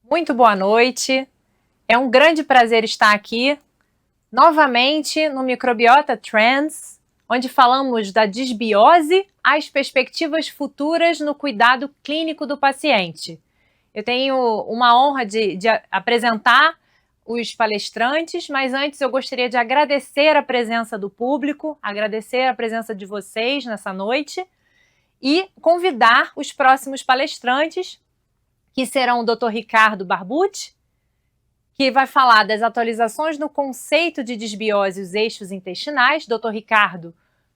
Muito boa noite. É um grande prazer estar aqui novamente no Microbiota Trends, onde falamos da disbiose às perspectivas futuras no cuidado clínico do paciente. Eu tenho uma honra de apresentar os palestrantes, mas antes eu gostaria de agradecer a presença do público, agradecer a presença de vocês nessa noite e convidar os próximos palestrantes, que serão o Dr. Ricardo Barbucci, que vai falar das atualizações no conceito de disbiose e os eixos intestinais. Dr. Ricardo,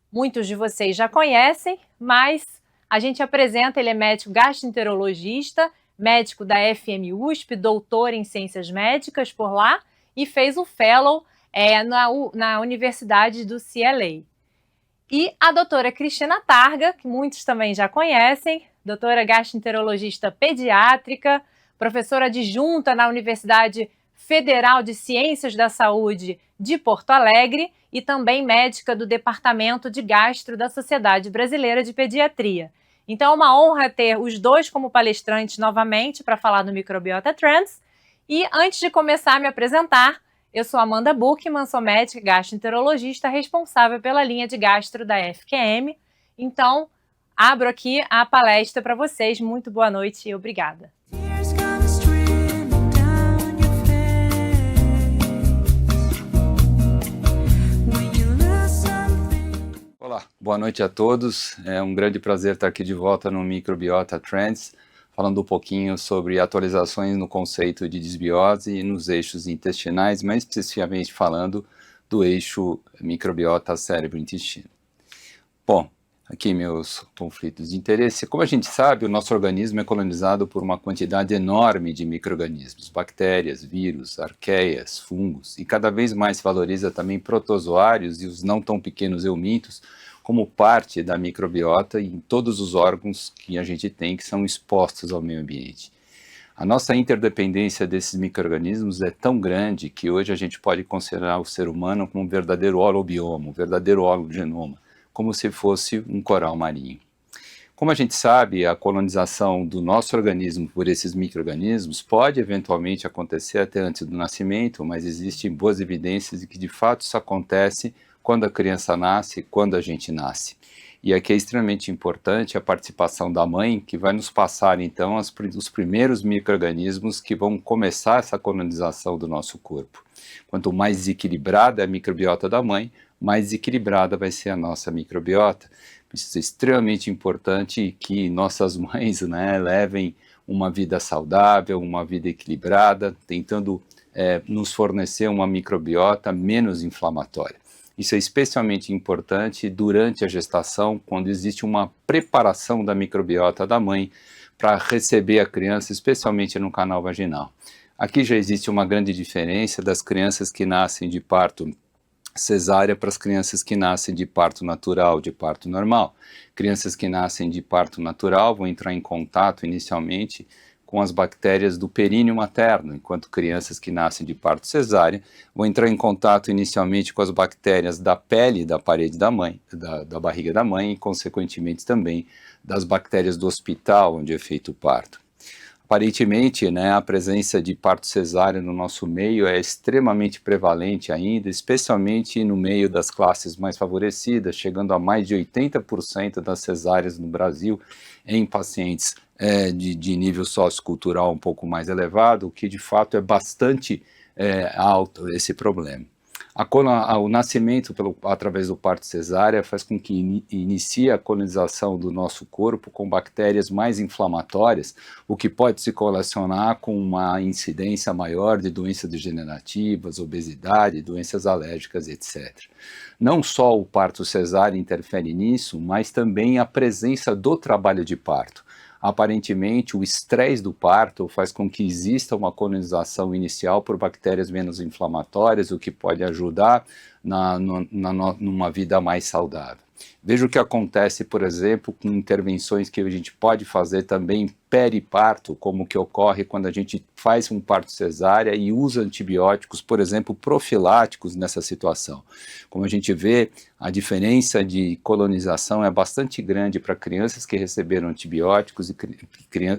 muitos de vocês já conhecem, mas a gente apresenta, ele é médico gastroenterologista, médico da FMUSP, doutor em ciências médicas por lá, e fez o fellow na Universidade do CLA. E a doutora Cristina Targa, que muitos também já conhecem, doutora gastroenterologista pediátrica, professora adjunta na Universidade Federal de Ciências da Saúde de Porto Alegre e também médica do Departamento de Gastro da Sociedade Brasileira de Pediatria. Então é uma honra ter os dois como palestrantes novamente para falar do Microbiota Trends. E antes de começar a me apresentar, eu sou Amanda Buchmann, sou médica gastroenterologista responsável pela linha de gastro da FQM. Então, abro aqui a palestra para vocês. Muito boa noite e obrigada. Olá, boa noite a todos. É um grande prazer estar aqui de volta no Microbiota Trends, falando um pouquinho sobre atualizações no conceito de disbiose e nos eixos intestinais, mais especificamente falando do eixo microbiota cérebro-intestino. Bom, aqui meus conflitos de interesse. Como a gente sabe, o nosso organismo é colonizado por uma quantidade enorme de micro-organismos, bactérias, vírus, arqueias, fungos, e cada vez mais se valoriza também protozoários e os não tão pequenos eumintos como parte da microbiota em todos os órgãos que a gente tem que são expostos ao meio ambiente. A nossa interdependência desses micro-organismos é tão grande que hoje a gente pode considerar o ser humano como um verdadeiro holobioma, um verdadeiro hologenoma, como se fosse um coral marinho. Como a gente sabe, a colonização do nosso organismo por esses micro-organismos pode eventualmente acontecer até antes do nascimento, mas existem boas evidências de que de fato isso acontece quando a criança nasce, quando a gente nasce. E aqui é extremamente importante a participação da mãe, que vai nos passar então os primeiros micro-organismos que vão começar essa colonização do nosso corpo. Quanto mais desequilibrada é a microbiota da mãe, mais desequilibrada vai ser a nossa microbiota. Isso é extremamente importante que nossas mães, levem uma vida saudável, uma vida equilibrada, tentando nos fornecer uma microbiota menos inflamatória. Isso é especialmente importante durante a gestação, quando existe uma preparação da microbiota da mãe para receber a criança, especialmente no canal vaginal. Aqui já existe uma grande diferença das crianças que nascem de parto cesárea para as crianças que nascem de parto natural, de parto normal. Crianças que nascem de parto natural vão entrar em contato inicialmente com as bactérias do períneo materno, enquanto crianças que nascem de parto cesárea vão entrar em contato inicialmente com as bactérias da pele da parede da mãe, da barriga da mãe, e consequentemente também das bactérias do hospital onde é feito o parto. Aparentemente, a presença de parto cesárea no nosso meio é extremamente prevalente ainda, especialmente no meio das classes mais favorecidas, chegando a mais de 80% das cesáreas no Brasil em pacientes de nível sociocultural um pouco mais elevado, o que de fato é bastante alto esse problema. O nascimento através do parto cesárea faz com que inicie a colonização do nosso corpo com bactérias mais inflamatórias, o que pode se correlacionar com uma incidência maior de doenças degenerativas, obesidade, doenças alérgicas, etc. Não só o parto cesárea interfere nisso, mas também a presença do trabalho de parto. Aparentemente, o estresse do parto faz com que exista uma colonização inicial por bactérias menos inflamatórias, o que pode ajudar numa vida mais saudável. Veja o que acontece, por exemplo, com intervenções que a gente pode fazer também periparto, como que ocorre quando a gente faz um parto cesárea e usa antibióticos, por exemplo, profiláticos nessa situação. Como a gente vê, a diferença de colonização é bastante grande para crianças que receberam antibióticos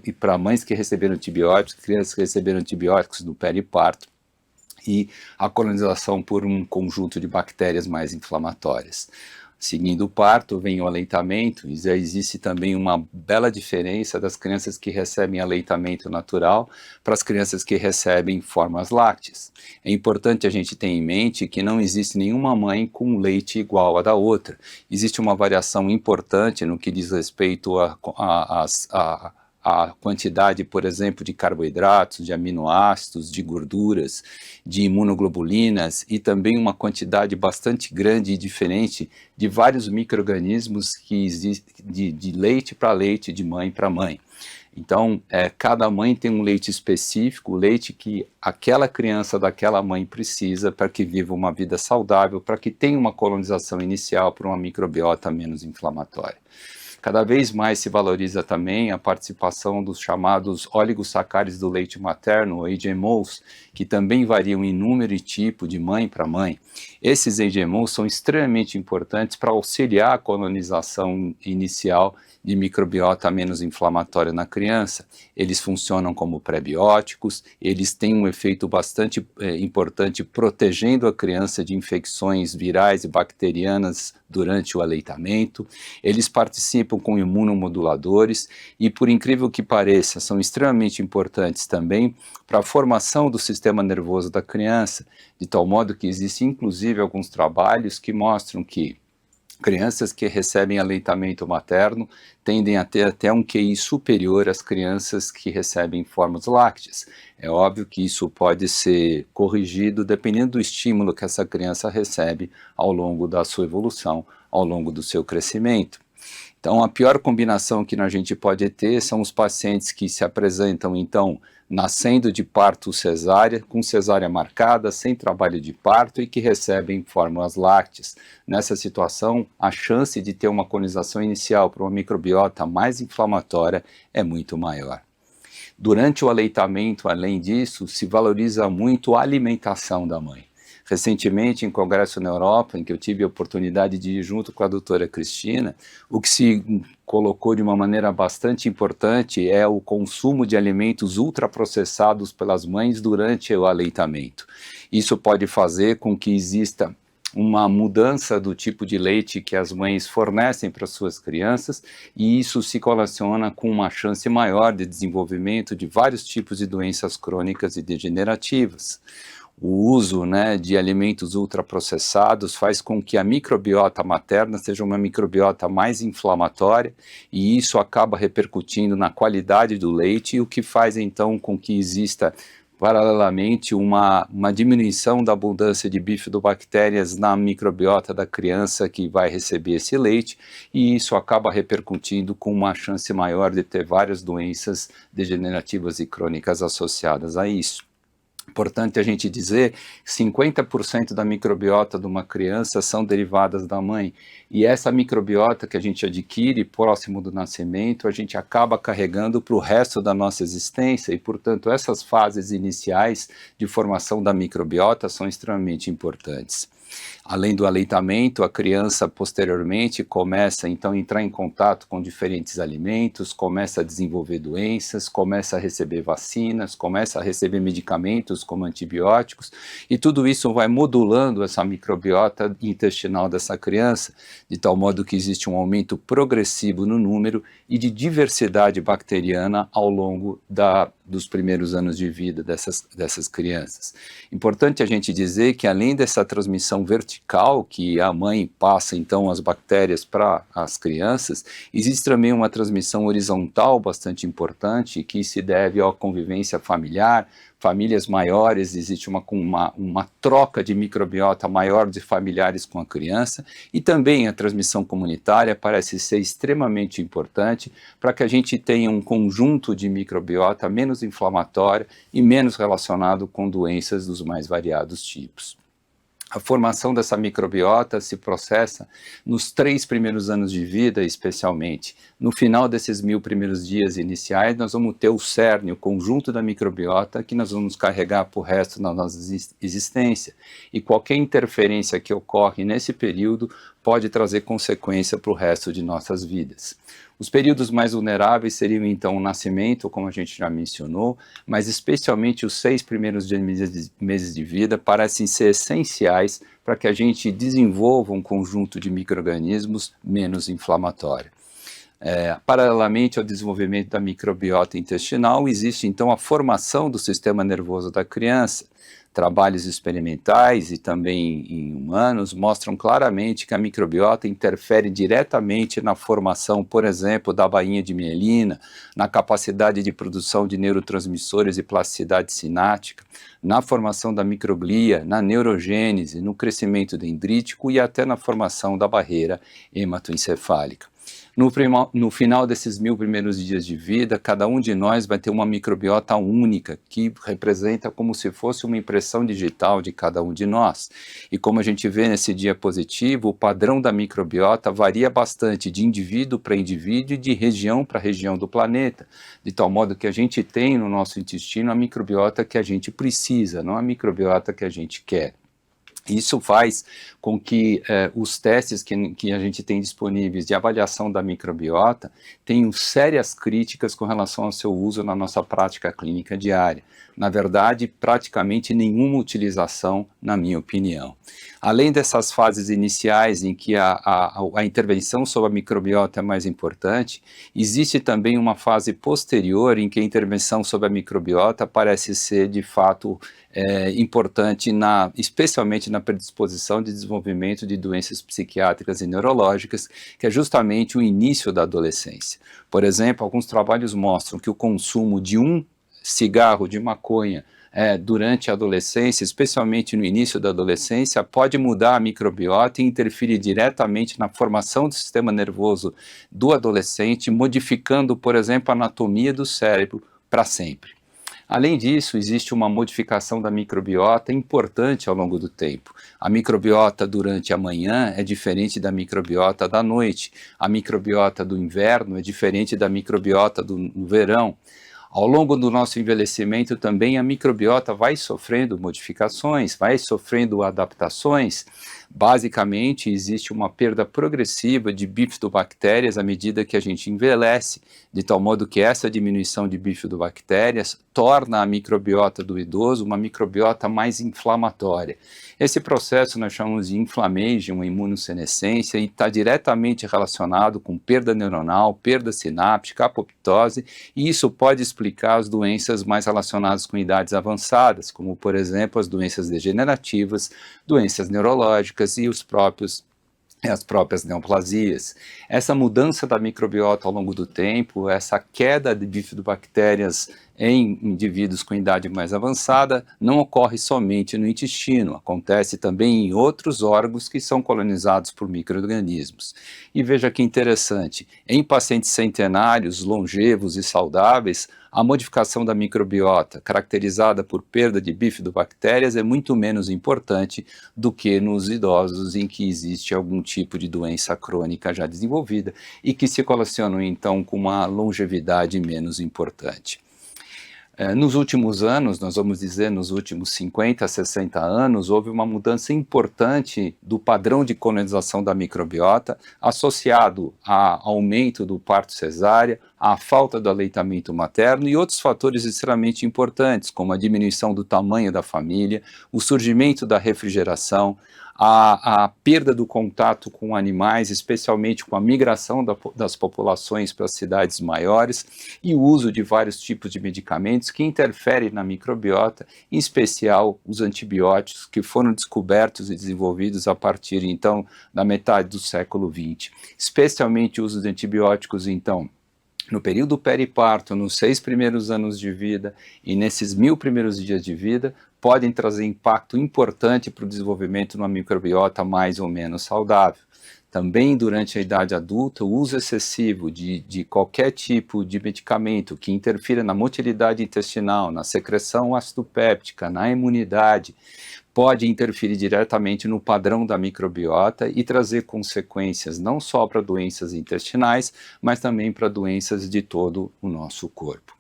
e para mães que receberam antibióticos, crianças que receberam antibióticos no periparto, e a colonização por um conjunto de bactérias mais inflamatórias. Seguindo o parto, vem o aleitamento, e já existe também uma bela diferença das crianças que recebem aleitamento natural para as crianças que recebem formas lácteas. É importante a gente ter em mente que não existe nenhuma mãe com leite igual à da outra. Existe uma variação importante no que diz respeito a quantidade, por exemplo, de carboidratos, de aminoácidos, de gorduras, de imunoglobulinas e também uma quantidade bastante grande e diferente de vários micro-organismos que existem de leite para leite, de mãe para mãe. Então, cada mãe tem um leite específico, o leite que aquela criança daquela mãe precisa para que viva uma vida saudável, para que tenha uma colonização inicial para uma microbiota menos inflamatória. Cada vez mais se valoriza também a participação dos chamados oligosacáridos do leite materno, ou HMOs, que também variam em número e tipo de mãe para mãe. Esses HMOs são extremamente importantes para auxiliar a colonização inicial de microbiota menos inflamatória na criança. Eles funcionam como prebióticos, eles têm um efeito bastante importante protegendo a criança de infecções virais e bacterianas durante o aleitamento. Eles participam com imunomoduladores e, por incrível que pareça, são extremamente importantes também para a formação do sistema nervoso da criança, de tal modo que existem inclusive alguns trabalhos que mostram que crianças que recebem aleitamento materno tendem a ter até um QI superior às crianças que recebem formas lácteas. É óbvio que isso pode ser corrigido dependendo do estímulo que essa criança recebe ao longo da sua evolução, ao longo do seu crescimento. Então, a pior combinação que a gente pode ter são os pacientes que se apresentam, então, nascendo de parto cesárea, com cesárea marcada, sem trabalho de parto e que recebem fórmulas lácteas. Nessa situação, a chance de ter uma colonização inicial para uma microbiota mais inflamatória é muito maior. Durante o aleitamento, além disso, se valoriza muito a alimentação da mãe. Recentemente, em congresso na Europa, em que eu tive a oportunidade de ir junto com a doutora Cristina, o que se colocou de uma maneira bastante importante é o consumo de alimentos ultraprocessados pelas mães durante o aleitamento. Isso pode fazer com que exista uma mudança do tipo de leite que as mães fornecem para suas crianças, e isso se relaciona com uma chance maior de desenvolvimento de vários tipos de doenças crônicas e degenerativas. O uso de alimentos ultraprocessados faz com que a microbiota materna seja uma microbiota mais inflamatória, e isso acaba repercutindo na qualidade do leite, o que faz então com que exista paralelamente uma diminuição da abundância de bifidobactérias na microbiota da criança que vai receber esse leite, e isso acaba repercutindo com uma chance maior de ter várias doenças degenerativas e crônicas associadas a isso. Importante a gente dizer que 50% da microbiota de uma criança são derivadas da mãe, e essa microbiota que a gente adquire próximo do nascimento, a gente acaba carregando para o resto da nossa existência, e portanto essas fases iniciais de formação da microbiota são extremamente importantes. Além do aleitamento, a criança posteriormente começa então a entrar em contato com diferentes alimentos, começa a desenvolver doenças, começa a receber vacinas, começa a receber medicamentos como antibióticos, e tudo isso vai modulando essa microbiota intestinal dessa criança, de tal modo que existe um aumento progressivo no número e de diversidade bacteriana ao longo dos primeiros anos de vida dessas crianças. Importante a gente dizer que, além dessa transmissão vertical, que a mãe passa então as bactérias para as crianças, existe também uma transmissão horizontal bastante importante, que se deve à convivência familiar. Famílias maiores, existe uma troca de microbiota maior de familiares com a criança, e também a transmissão comunitária parece ser extremamente importante para que a gente tenha um conjunto de microbiota menos inflamatória e menos relacionado com doenças dos mais variados tipos. A formação dessa microbiota se processa nos 3 primeiros anos de vida, especialmente. No final desses 1000 primeiros dias iniciais, nós vamos ter o cerne, o conjunto da microbiota, que nós vamos carregar para o resto da nossa existência. E qualquer interferência que ocorre nesse período pode trazer consequência para o resto de nossas vidas. Os períodos mais vulneráveis seriam, então, o nascimento, como a gente já mencionou, mas especialmente os 6 primeiros meses de vida parecem ser essenciais para que a gente desenvolva um conjunto de micro-organismos menos inflamatório. Paralelamente ao desenvolvimento da microbiota intestinal, existe, então, a formação do sistema nervoso da criança. Trabalhos experimentais e também em humanos mostram claramente que a microbiota interfere diretamente na formação, por exemplo, da bainha de mielina, na capacidade de produção de neurotransmissores e plasticidade sináptica, na formação da microglia, na neurogênese, no crescimento dendrítico e até na formação da barreira hematoencefálica. No final desses 1000 primeiros dias de vida, cada um de nós vai ter uma microbiota única, que representa como se fosse uma impressão digital de cada um de nós. E como a gente vê nesse diapositivo, o padrão da microbiota varia bastante de indivíduo para indivíduo e de região para região do planeta, de tal modo que a gente tem no nosso intestino a microbiota que a gente precisa, não a microbiota que a gente quer. Isso faz com que os testes que a gente tem disponíveis de avaliação da microbiota tenham sérias críticas com relação ao seu uso na nossa prática clínica diária. Na verdade, praticamente nenhuma utilização, na minha opinião. Além dessas fases iniciais em que a intervenção sobre a microbiota é mais importante, existe também uma fase posterior em que a intervenção sobre a microbiota parece ser, de fato, importante, especialmente na predisposição de desenvolvimento de doenças psiquiátricas e neurológicas, que é justamente o início da adolescência. Por exemplo, alguns trabalhos mostram que o consumo de um cigarro de maconha durante a adolescência, especialmente no início da adolescência, pode mudar a microbiota e interferir diretamente na formação do sistema nervoso do adolescente, modificando, por exemplo, a anatomia do cérebro para sempre. Além disso, existe uma modificação da microbiota importante ao longo do tempo. A microbiota durante a manhã é diferente da microbiota da noite. A microbiota do inverno é diferente da microbiota do verão. Ao longo do nosso envelhecimento também a microbiota vai sofrendo modificações, vai sofrendo adaptações. Basicamente, existe uma perda progressiva de bifidobactérias à medida que a gente envelhece, de tal modo que essa diminuição de bifidobactérias torna a microbiota do idoso uma microbiota mais inflamatória. Esse processo nós chamamos de inflammation, imunossenescência, e está diretamente relacionado com perda neuronal, perda sináptica, apoptose, e isso pode explicar as doenças mais relacionadas com idades avançadas, como, por exemplo, as doenças degenerativas, doenças neurológicas e as próprias neoplasias. Essa mudança da microbiota ao longo do tempo, essa queda de bifidobactérias em indivíduos com idade mais avançada, não ocorre somente no intestino, acontece também em outros órgãos que são colonizados por micro-organismos. E veja que interessante, em pacientes centenários, longevos e saudáveis, a modificação da microbiota, caracterizada por perda de bifidobactérias, é muito menos importante do que nos idosos em que existe algum tipo de doença crônica já desenvolvida e que se relacionam então com uma longevidade menos importante. Nos últimos anos, nós vamos dizer nos últimos 50, 60 anos, houve uma mudança importante do padrão de colonização da microbiota, associado ao aumento do parto cesárea, à falta do aleitamento materno e outros fatores extremamente importantes, como a diminuição do tamanho da família, o surgimento da refrigeração, a perda do contato com animais, especialmente com a migração das populações para as cidades maiores e o uso de vários tipos de medicamentos que interferem na microbiota, em especial os antibióticos que foram descobertos e desenvolvidos a partir, então, da metade do século XX. Especialmente o uso de antibióticos, então, no período periparto, nos 6 primeiros anos de vida e nesses 1000 primeiros dias de vida, podem trazer impacto importante para o desenvolvimento de uma microbiota mais ou menos saudável. Também durante a idade adulta, o uso excessivo de qualquer tipo de medicamento que interfira na motilidade intestinal, na secreção ácido péptica, na imunidade, pode interferir diretamente no padrão da microbiota e trazer consequências não só para doenças intestinais, mas também para doenças de todo o nosso corpo.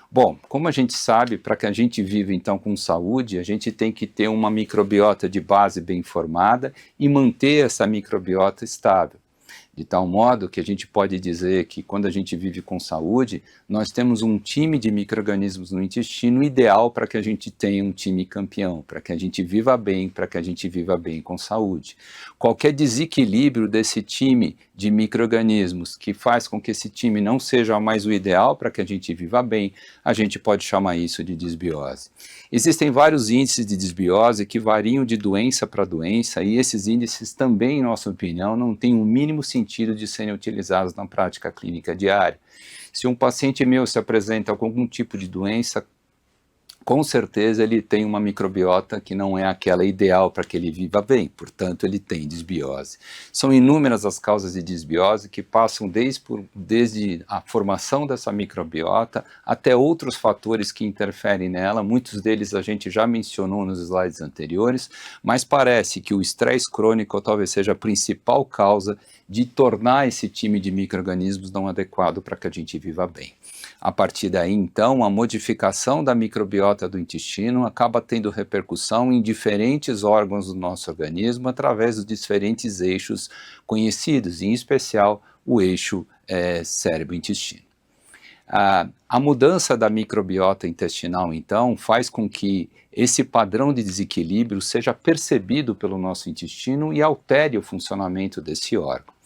Bom, como a gente sabe, para que a gente viva então com saúde, a gente tem que ter uma microbiota de base bem formada e manter essa microbiota estável. De tal modo que a gente pode dizer que quando a gente vive com saúde, nós temos um time de micro-organismos no intestino ideal para que a gente tenha um time campeão, para que a gente viva bem, para que a gente viva bem com saúde. Qualquer desequilíbrio desse time de micro-organismos que faz com que esse time não seja mais o ideal para que a gente viva bem, a gente pode chamar isso de disbiose. Existem vários índices de disbiose que variam de doença para doença e esses índices também, em nossa opinião, não têm o mínimo sentido de serem utilizados na prática clínica diária. Se um paciente meu se apresenta com algum tipo de doença, com certeza ele tem uma microbiota que não é aquela ideal para que ele viva bem, portanto ele tem disbiose. São inúmeras as causas de disbiose que passam desde a formação dessa microbiota até outros fatores que interferem nela, muitos deles a gente já mencionou nos slides anteriores, mas parece que o estresse crônico talvez seja a principal causa de tornar esse time de micro-organismos não adequado para que a gente viva bem. A partir daí, então, a modificação da microbiota do intestino acaba tendo repercussão em diferentes órgãos do nosso organismo através dos diferentes eixos conhecidos, em especial o eixo cérebro-intestino. A mudança da microbiota intestinal, então, faz com que esse padrão de desequilíbrio seja percebido pelo nosso intestino e altere o funcionamento desse órgão.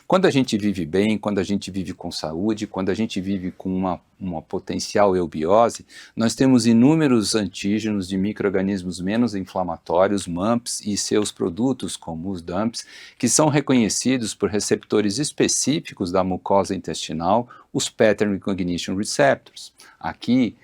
Quando a gente vive bem, quando a gente vive com saúde, quando a gente vive com uma potencial eubiose, nós temos inúmeros antígenos de micro-organismos menos inflamatórios, MUMPs, e seus produtos, como os DUMPs, que são reconhecidos por receptores específicos da mucosa intestinal, os Pattern Recognition Receptors. Aqui,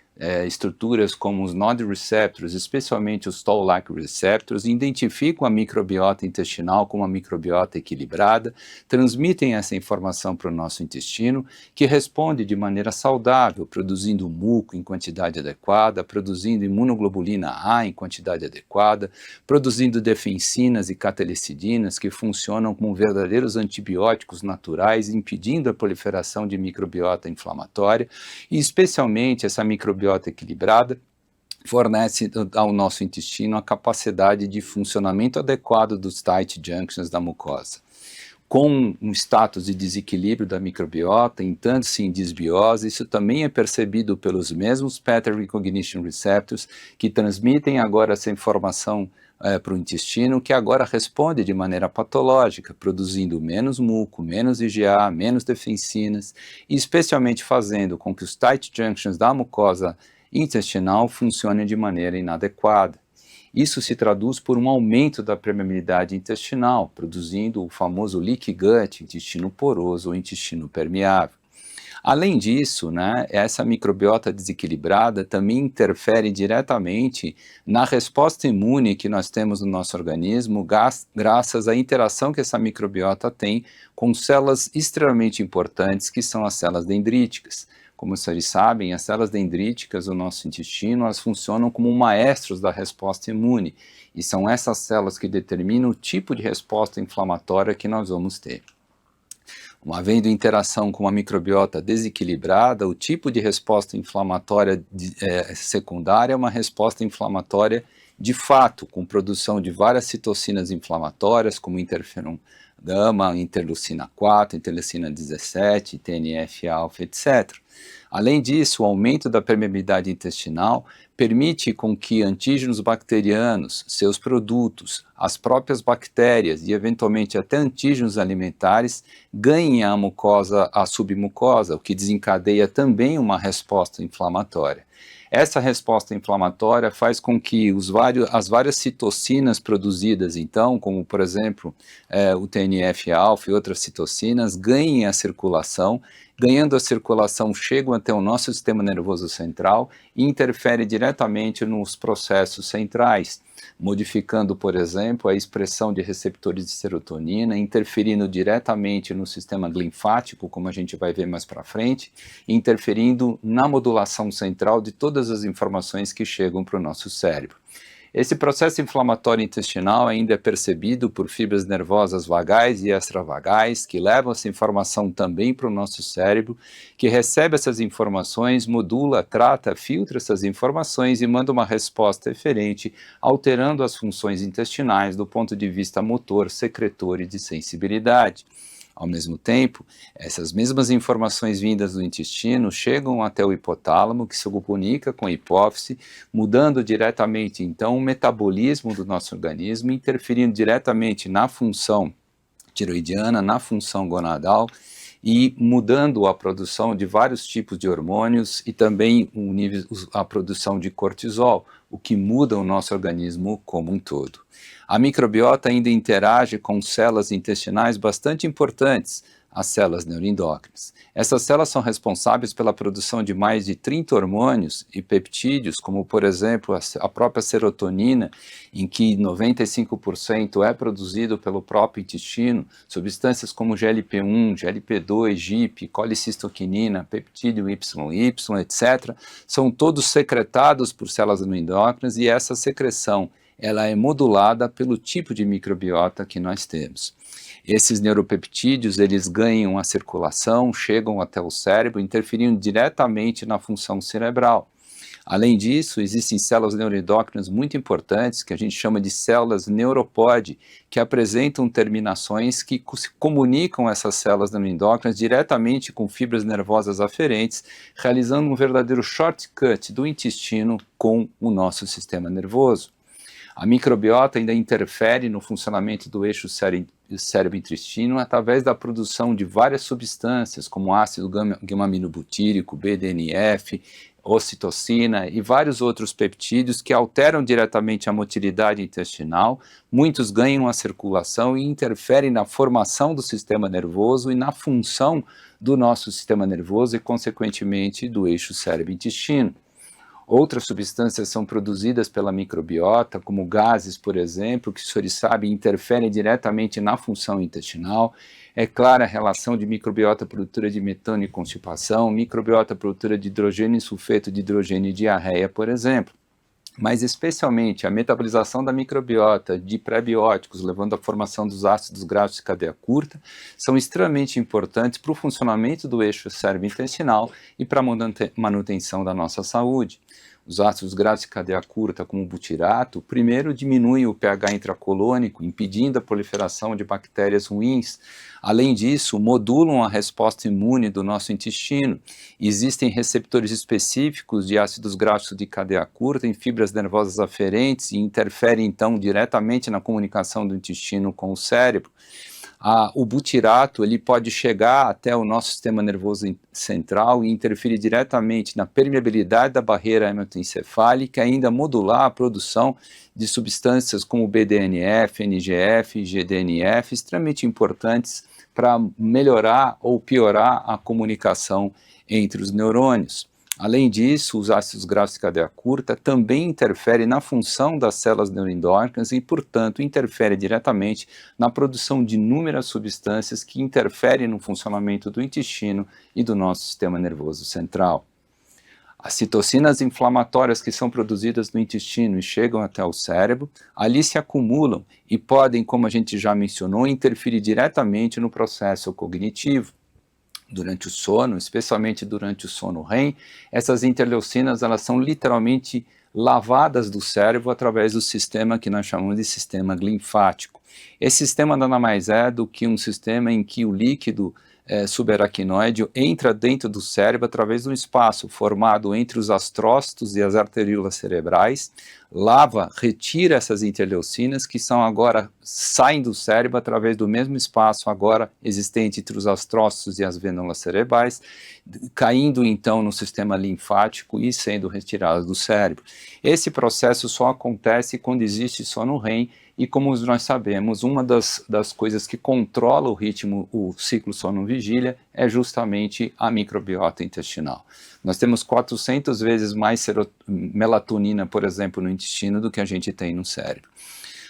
estruturas como os Nod receptors, especialmente os Toll-like receptors, identificam a microbiota intestinal como uma microbiota equilibrada, transmitem essa informação para o nosso intestino, que responde de maneira saudável, produzindo muco em quantidade adequada, produzindo imunoglobulina A em quantidade adequada, produzindo defensinas e catalicidinas que funcionam como verdadeiros antibióticos naturais, impedindo a proliferação de microbiota inflamatória, e especialmente essa microbiota equilibrada fornece ao nosso intestino a capacidade de funcionamento adequado dos tight junctions da mucosa. Com um status de desequilíbrio da microbiota, entrando-se em disbiose, isso também é percebido pelos mesmos Pattern Recognition Receptors que transmitem agora essa informação para o intestino, que agora responde de maneira patológica, produzindo menos muco, menos IgA, menos defensinas, e especialmente fazendo com que os tight junctions da mucosa intestinal funcionem de maneira inadequada. Isso se traduz por um aumento da permeabilidade intestinal, produzindo o famoso leaky gut, intestino poroso ou intestino permeável. Além disso, essa microbiota desequilibrada também interfere diretamente na resposta imune que nós temos no nosso organismo, graças à interação que essa microbiota tem com células extremamente importantes, que são as células dendríticas. Como vocês sabem, as células dendríticas do nosso intestino, elas funcionam como maestros da resposta imune, e são essas células que determinam o tipo de resposta inflamatória que nós vamos ter. Havendo interação com uma microbiota desequilibrada, o tipo de resposta inflamatória secundária é uma resposta inflamatória de fato, com produção de várias citocinas inflamatórias, como interferon gama, interleucina 4, interleucina 17, TNF-alfa, etc. Além disso, o aumento da permeabilidade intestinal permite com que antígenos bacterianos, seus produtos, as próprias bactérias e eventualmente até antígenos alimentares ganhem a mucosa, a submucosa, o que desencadeia também uma resposta inflamatória. Essa resposta inflamatória faz com que as várias citocinas produzidas, então, como por exemplo o TNF-alfa e outras citocinas, ganhem a circulação ganhando a circulação, chegam até o nosso sistema nervoso central e interfere diretamente nos processos centrais, modificando, por exemplo, a expressão de receptores de serotonina, interferindo diretamente no sistema linfático, como a gente vai ver mais para frente, e interferindo na modulação central de todas as informações que chegam para o nosso cérebro. Esse processo inflamatório intestinal ainda é percebido por fibras nervosas vagais e extravagais, que levam essa informação também para o nosso cérebro, que recebe essas informações, modula, trata, filtra essas informações e manda uma resposta eferente, alterando as funções intestinais do ponto de vista motor, secretor e de sensibilidade. Ao mesmo tempo, essas mesmas informações vindas do intestino chegam até o hipotálamo, que se comunica com a hipófise, mudando diretamente, então, o metabolismo do nosso organismo, interferindo diretamente na função tiroidiana, na função gonadal, e mudando a produção de vários tipos de hormônios e também a produção de cortisol, o que muda o nosso organismo como um todo. A microbiota ainda interage com células intestinais bastante importantes, as células neuroendócrinas. Essas células são responsáveis pela produção de mais de 30 hormônios e peptídeos, como por exemplo a própria serotonina, em que 95% é produzido pelo próprio intestino, substâncias como GLP-1, GLP-2, GIP, colicistoquinina, peptídeo YY, etc., são todos secretados por células neuroendócrinas e essa secreção ela é modulada pelo tipo de microbiota que nós temos. Esses neuropeptídeos, eles ganham a circulação, chegam até o cérebro, interferindo diretamente na função cerebral. Além disso, existem células neuroendócrinas muito importantes, que a gente chama de células neuropode, que apresentam terminações que comunicam essas células neuroendócrinas diretamente com fibras nervosas aferentes, realizando um verdadeiro shortcut do intestino com o nosso sistema nervoso. A microbiota ainda interfere no funcionamento do eixo cérebro-intestino através da produção de várias substâncias, como ácido gama-aminobutírico, BDNF, ocitocina e vários outros peptídeos que alteram diretamente a motilidade intestinal, muitos ganham a circulação e interferem na formação do sistema nervoso e na função do nosso sistema nervoso e, consequentemente, do eixo cérebro-intestino. Outras substâncias são produzidas pela microbiota, como gases, por exemplo, que os senhores sabem interferem diretamente na função intestinal. É clara a relação de microbiota produtora de metano e constipação, microbiota produtora de hidrogênio e sulfeto de hidrogênio e diarreia, por exemplo. Mas especialmente a metabolização da microbiota de pré-bióticos, levando à formação dos ácidos graxos de cadeia curta, são extremamente importantes para o funcionamento do eixo cérebro-intestinal e para a manutenção da nossa saúde. Os ácidos graxos de cadeia curta, como o butirato, primeiro diminuem o pH intracolônico, impedindo a proliferação de bactérias ruins. Além disso, modulam a resposta imune do nosso intestino. Existem receptores específicos de ácidos graxos de cadeia curta em fibras nervosas aferentes e interferem, então, diretamente na comunicação do intestino com o cérebro. O butirato ele pode chegar até o nosso sistema nervoso central e interferir diretamente na permeabilidade da barreira hematoencefálica e ainda modular a produção de substâncias como BDNF, NGF e GDNF, extremamente importantes para melhorar ou piorar a comunicação entre os neurônios. Além disso, os ácidos graxos de cadeia curta também interferem na função das células neuroendócrinas e, portanto, interferem diretamente na produção de inúmeras substâncias que interferem no funcionamento do intestino e do nosso sistema nervoso central. As citocinas inflamatórias que são produzidas no intestino e chegam até o cérebro, ali se acumulam e podem, como a gente já mencionou, interferir diretamente no processo cognitivo. Durante o sono, especialmente durante o sono REM, essas interleucinas elas são literalmente lavadas do cérebro através do sistema que nós chamamos de sistema linfático. Esse sistema nada mais é do que um sistema em que o líquido subaracnoide entra dentro do cérebro através de um espaço formado entre os astrócitos e as arteríolas cerebrais, lava, retira essas interleucinas que saem do cérebro através do mesmo espaço agora existente entre os astrócitos e as vênulas cerebrais, caindo então no sistema linfático e sendo retiradas do cérebro. Esse processo só acontece quando existe sono REM e, como nós sabemos, uma das coisas que controla o ritmo, o ciclo sono-vigília, é justamente a microbiota intestinal. Nós temos 400 vezes mais melatonina, por exemplo, no intestino do que a gente tem no cérebro.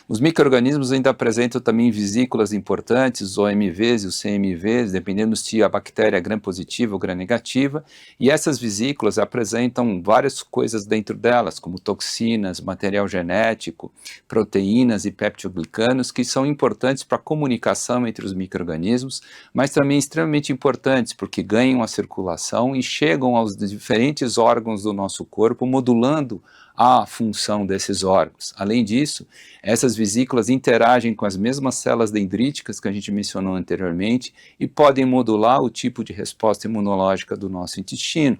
Os micro-organismos ainda apresentam também vesículas importantes, os OMVs e os CMVs, dependendo se a bactéria é gram-positiva ou gram-negativa, e essas vesículas apresentam várias coisas dentro delas, como toxinas, material genético, proteínas e peptidoglicanos, que são importantes para a comunicação entre os micro-organismos, mas também extremamente importantes porque ganham a circulação e chegam aos diferentes órgãos do nosso corpo, modulando a função desses órgãos. Além disso, essas vesículas interagem com as mesmas células dendríticas que a gente mencionou anteriormente e podem modular o tipo de resposta imunológica do nosso intestino.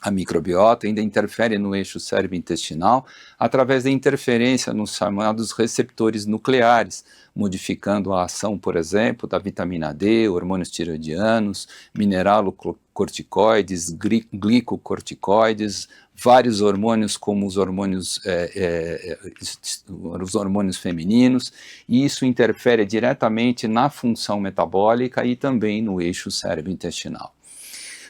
A microbiota ainda interfere no eixo cérebro-intestinal através da interferência nos chamados receptores nucleares, modificando a ação, por exemplo, da vitamina D, hormônios tiroidianos, mineralocorticoides, glicocorticoides, vários hormônios como os hormônios femininos, e isso interfere diretamente na função metabólica e também no eixo cérebro-intestinal.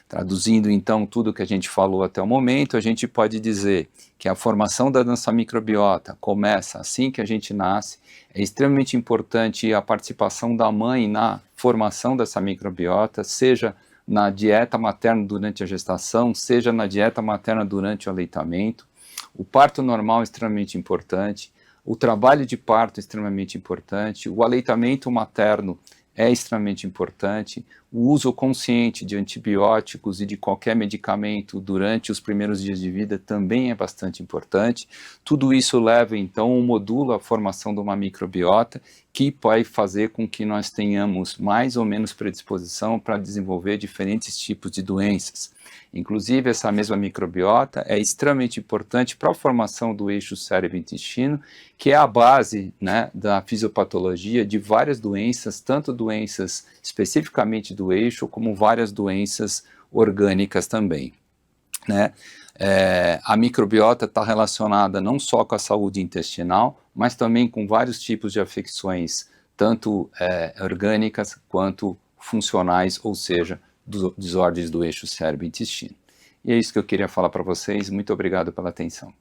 Traduzindo então tudo que a gente falou até o momento, a gente pode dizer que a formação da nossa microbiota começa assim que a gente nasce. É extremamente importante a participação da mãe na formação dessa microbiota, seja na dieta materna durante a gestação, seja na dieta materna durante o aleitamento. O parto normal é extremamente importante, o trabalho de parto é extremamente importante, o aleitamento materno é extremamente importante, o uso consciente de antibióticos e de qualquer medicamento durante os primeiros dias de vida também é bastante importante. Tudo isso leva, então, modula a formação de uma microbiota que vai fazer com que nós tenhamos mais ou menos predisposição para desenvolver diferentes tipos de doenças. Inclusive, essa mesma microbiota é extremamente importante para a formação do eixo cérebro-intestino, que é a base, né, da fisiopatologia de várias doenças, tanto doenças especificamente do eixo, como várias doenças orgânicas também, né? A microbiota está relacionada não só com a saúde intestinal, mas também com vários tipos de afecções, tanto orgânicas quanto funcionais, ou seja, desordens do eixo cérebro-intestino. E é isso que eu queria falar para vocês. Muito obrigado pela atenção.